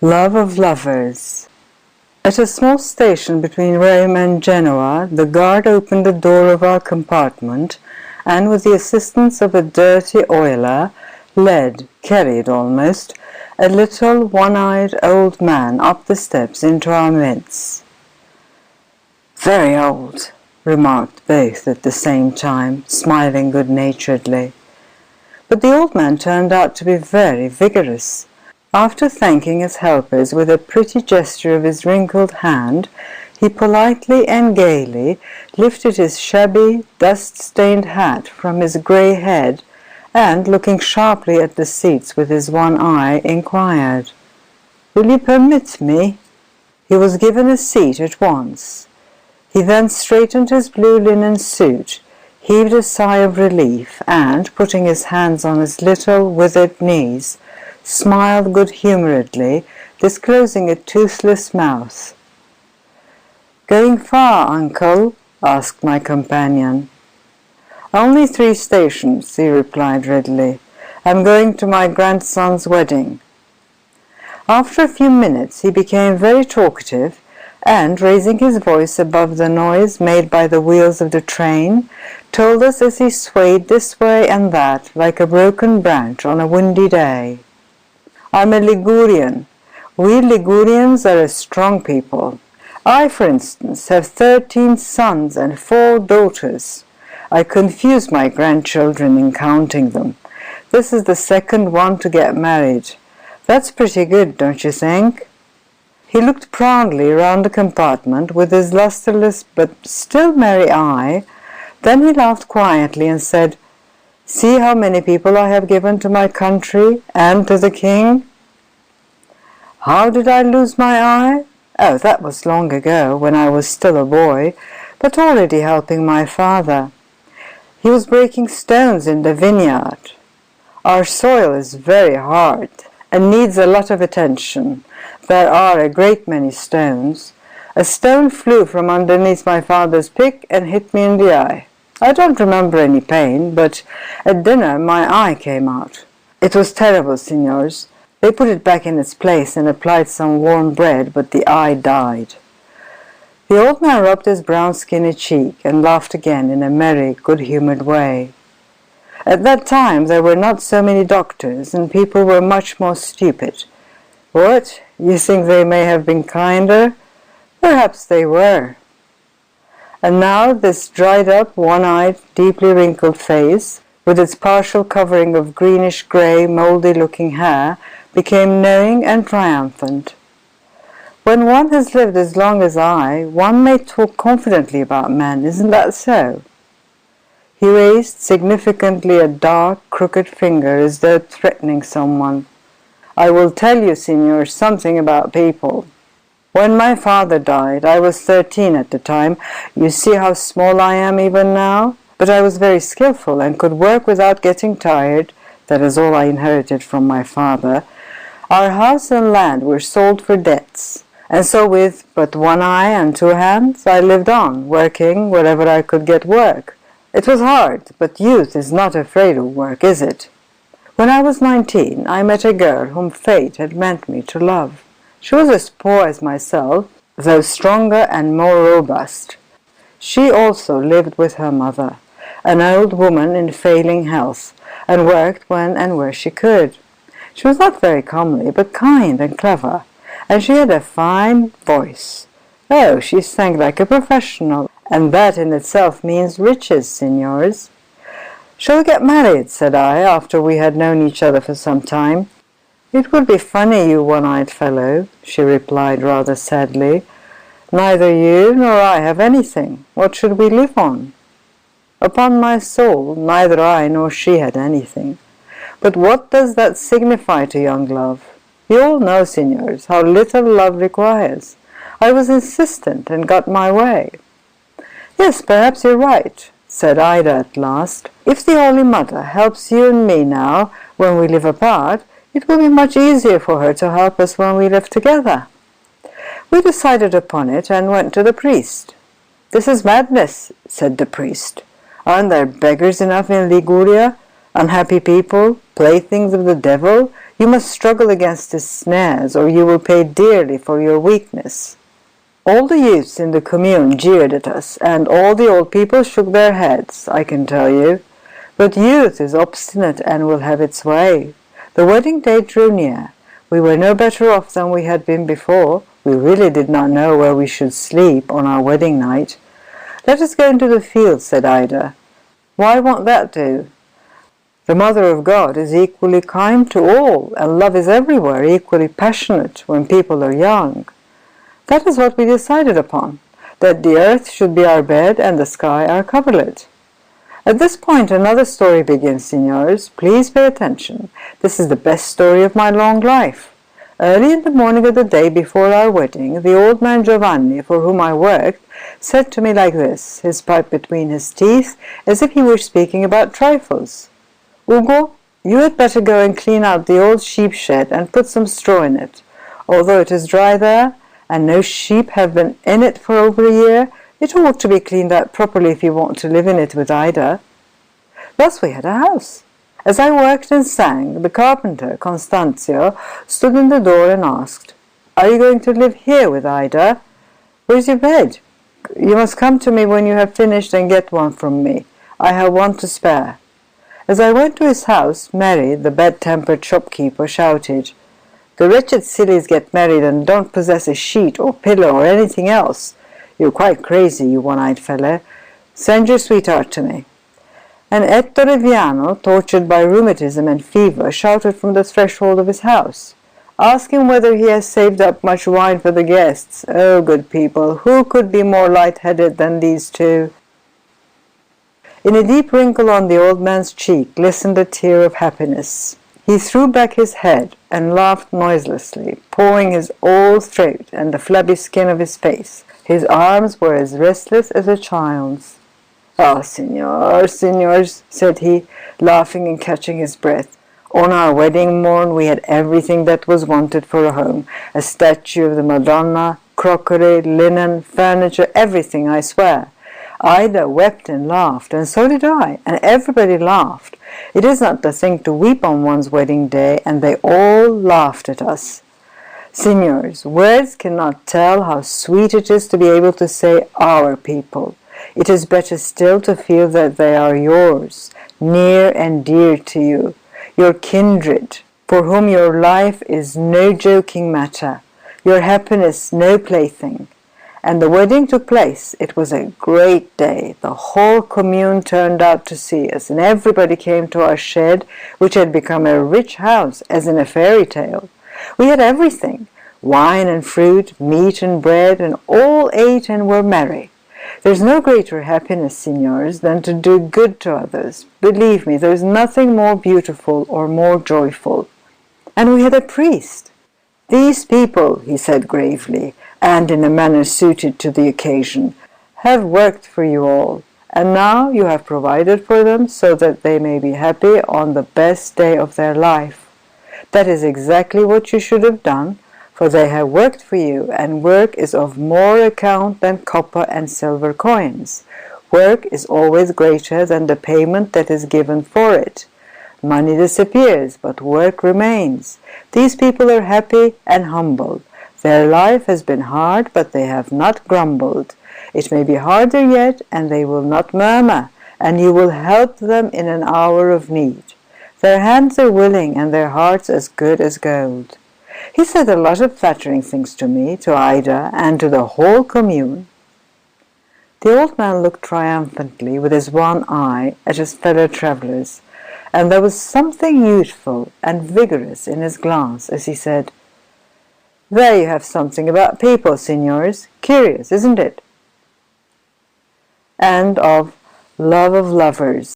Love of lovers. At a small station between Rome and Genoa, the guard opened the door of our compartment and, with the assistance of a dirty oiler, carried almost, a little one-eyed old man up the steps into our midst. "Very old," remarked both at the same time, smiling good-naturedly. But the old man turned out to be very vigorous. After thanking his helpers with a pretty gesture of his wrinkled hand, he politely and gaily lifted his shabby, dust-stained hat from his grey head and, looking sharply at the seats with his one eye, inquired, "Will you permit me?" He was given a seat at once. He then straightened his blue linen suit, heaved a sigh of relief, and, putting his hands on his little withered knees, smiled good-humouredly, disclosing a toothless mouth. "Going far, uncle?" asked my companion. "Only 3 stations," he replied readily. "I'm going to my grandson's wedding." After a few minutes he became very talkative, and, raising his voice above the noise made by the wheels of the train, told us as he swayed this way and that like a broken branch on a windy day. "I'm a Ligurian. We Ligurians are a strong people. I, for instance, have 13 sons and 4 daughters. I confuse my grandchildren in counting them. This is the second one to get married. That's pretty good, don't you think?" He looked proudly round the compartment with his lustreless but still merry eye. Then he laughed quietly and said, "See how many people I have given to my country and to the king." How did I lose my eye? Oh, that was long ago, when I was still a boy, but already helping my father. He was breaking stones in the vineyard. Our soil is very hard and needs a lot of attention. There are a great many stones. A stone flew from underneath my father's pick and hit me in the eye. I don't remember any pain, but at dinner my eye came out. It was terrible, signors. They put it back in its place and applied some warm bread, but the eye died. The old man rubbed his brown skinny cheek and laughed again in a merry, good-humoured way. At that time there were not so many doctors, and people were much more stupid. What? You think they may have been kinder? Perhaps they were. And now this dried-up, one-eyed, deeply wrinkled face, with its partial covering of greenish-grey, mouldy-looking hair, became knowing and triumphant. When one has lived as long as I, one may talk confidently about men, isn't that so? He raised significantly a dark, crooked finger as though threatening someone. "I will tell you, signor, something about people. When my father died, I was 13 at the time. You see how small I am even now? But I was very skillful and could work without getting tired. That is all I inherited from my father. Our house and land were sold for debts, and so with but one eye and 2 hands, I lived on, working wherever I could get work. It was hard, but youth is not afraid of work, is it? When I was 19, I met a girl whom fate had meant me to love. She was as poor as myself, though stronger and more robust. She also lived with her mother, an old woman in failing health, and worked when and where she could. She was not very comely, but kind and clever, and she had a fine voice. Oh, she sang like a professional, and that in itself means riches, signors. "Shall we get married?" said I, after we had known each other for some time. "It would be funny, you one-eyed fellow," she replied rather sadly. "Neither you nor I have anything. What should we live on?" Upon my soul, neither I nor she had anything. But what does that signify to young love? You all know, signors, how little love requires. I was insistent and got my way. "Yes, perhaps you're right," said Ida at last. "If the Holy Mother helps you and me now when we live apart, it will be much easier for her to help us when we live together." We decided upon it and went to the priest. "This is madness," said the priest. "Aren't there beggars enough in Liguria? Unhappy people, playthings of the devil, you must struggle against his snares, or you will pay dearly for your weakness." All the youths in the commune jeered at us, and all the old people shook their heads, I can tell you. But youth is obstinate and will have its way. The wedding day drew near. We were no better off than we had been before. We really did not know where we should sleep on our wedding night. "Let us go into the fields," said Ida. "Why won't that do?" "The Mother of God is equally kind to all, and love is everywhere equally passionate when people are young." That is what we decided upon, that the earth should be our bed and the sky our coverlet. At this point another story begins, signors. Please pay attention. This is the best story of my long life. Early in the morning of the day before our wedding, the old man Giovanni, for whom I worked, said to me like this, his pipe between his teeth, as if he were speaking about trifles. "Ugo, you had better go and clean out the old sheep shed and put some straw in it. Although it is dry there, and no sheep have been in it for over a year, it ought to be cleaned out properly if you want to live in it with Ida." Thus we had a house. As I worked and sang, the carpenter, Constanzio, stood in the door and asked, "Are you going to live here with Ida? Where's your bed? You must come to me when you have finished and get one from me. I have one to spare." As I went to his house, Mary, the bad-tempered shopkeeper, shouted, "The wretched sillies get married and don't possess a sheet or pillow or anything else. You're quite crazy, you one-eyed fellow. Send your sweetheart to me." And Ettore Viano, tortured by rheumatism and fever, shouted from the threshold of his house, "Ask him whether he has saved up much wine for the guests. Oh, good people, who could be more light-headed than these two?" In a deep wrinkle on the old man's cheek glistened a tear of happiness. He threw back his head and laughed noiselessly, pawing his old throat and the flabby skin of his face. His arms were as restless as a child's. "Ah, signors," said he, laughing and catching his breath. "On our wedding morn we had everything that was wanted for a home. A statue of the Madonna, crockery, linen, furniture, everything, I swear. Ida wept and laughed, and so did I, and everybody laughed. It is not the thing to weep on one's wedding day, and they all laughed at us. Signors, words cannot tell how sweet it is to be able to say 'our people.' It is better still to feel that they are yours, near and dear to you, your kindred, for whom your life is no joking matter, your happiness no plaything. And the wedding took place. It was a great day. The whole commune turned out to see us, and everybody came to our shed, which had become a rich house, as in a fairy tale. We had everything, wine and fruit, meat and bread, and all ate and were merry. There's no greater happiness, signors, than to do good to others. Believe me, there's nothing more beautiful or more joyful. And we had a priest. These people, he said gravely, and in a manner suited to the occasion, have worked for you all, and now you have provided for them so that they may be happy on the best day of their life. That is exactly what you should have done, for they have worked for you, and work is of more account than copper and silver coins. Work is always greater than the payment that is given for it. Money disappears, but work remains. These people are happy and humble. Their life has been hard, but they have not grumbled. It may be harder yet, and they will not murmur, and you will help them in an hour of need. Their hands are willing, and their hearts as good as gold." He said a lot of flattering things to me, to Ida, and to the whole commune. The old man looked triumphantly, with his one eye, at his fellow travellers, and there was something youthful and vigorous in his glance as he said, "There you have something about people, signors. Curious, isn't it?" End of Love of Lovers.